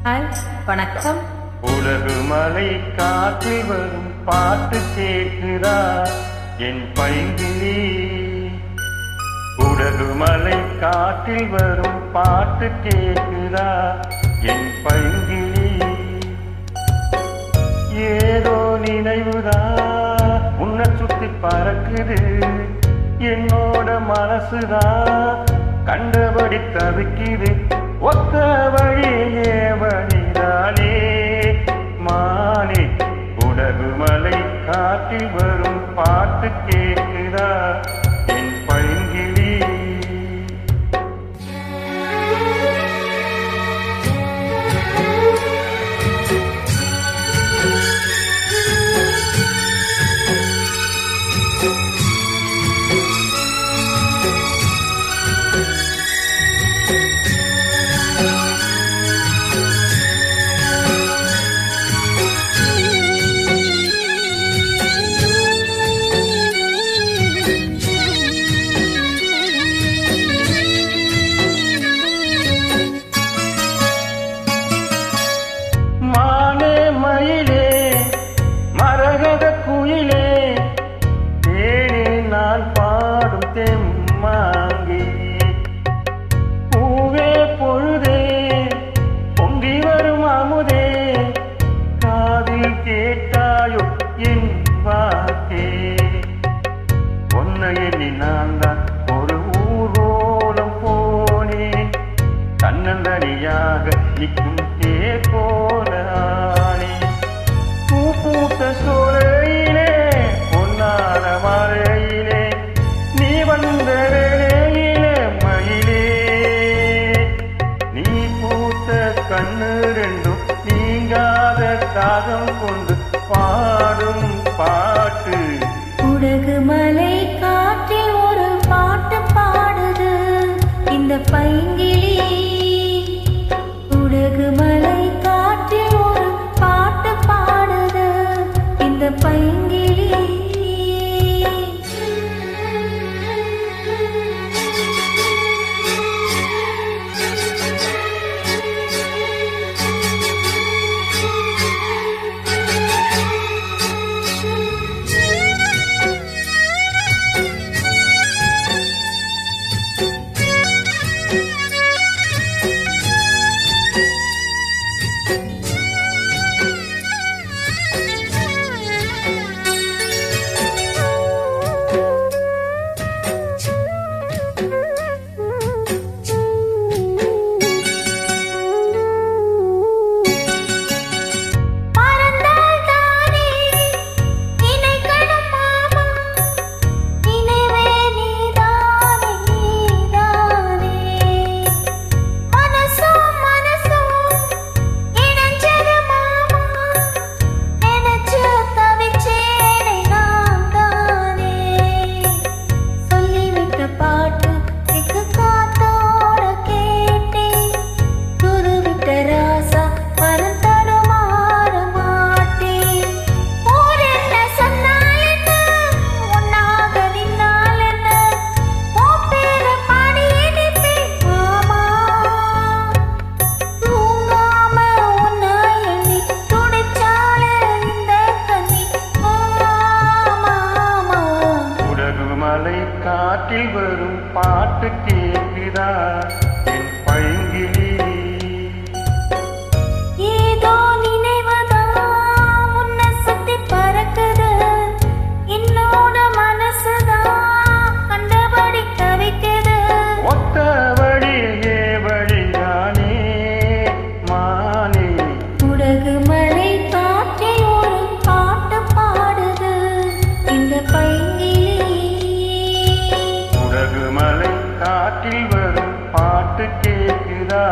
Hi, வணக்கம். உலகுமலை காற்றில் வரும் பாட்டு கேட்கிறா என் பைங்கிளி. உலகுமலை காற்றில் வரும் பாட்டு கேட்கிறா என் பைங்கிளி. ஏதோ நினைவுதா உன்னை சுத்தி பறக்குது, என்னோட மனசுதா கண்டபடி தவிக்குது. ஒத்த வழியே வழிதானே மானே. உலகுமலை காற்றில் வரும் பாட்டு கேட்கிறா என் பைங்கிளி. மயிலே மரகத குயிலே தேனே நான் பாடும் தெம்மாங்கே. பூவே பொழுதே பொங்கி வரும் அமுதே காதில் கேட்டாயோ என் வாக்கே. பொன்னை எண்ணி நான் தான் ஒரு ஊர்வலம் போனேன், தன்னந்தனியாக நிற்கும் தேர் போல ஆனே. பூ பூத்த சோலையிலே பொன்னான மழையிலே நீ வந்த வேளையிலே மயிலே. நீ பூத்த கண்ணு ரெண்டும் நீங்காத தாகம் கொண்டு பாடும் பாட்டு. உலகுமலை காற்றில் ஒரு பாட்டு பாடுது இந்த பைங்கிளி. உலகுமலை காற்றில் ஒரு பாட்டு பாடுது இந்த பைங்கிளி. காற்றில் வரும் பாட்டு கேட்கிறா என் பைங்கிளி. ஏதோ நினைவுதா உன்னை சுத்தி பறக்குது, என்னோட மனசுதா கண்டபடி தவிக்குது. ஒத்த வழியே வழிதானே மானே. உலகுமலை காற்றில் ஒரு பாட்டு பாடுது இந்த பைங்கிளி. உலகுமலை காற்றில் வரும் பாட்டு கேட்கிறா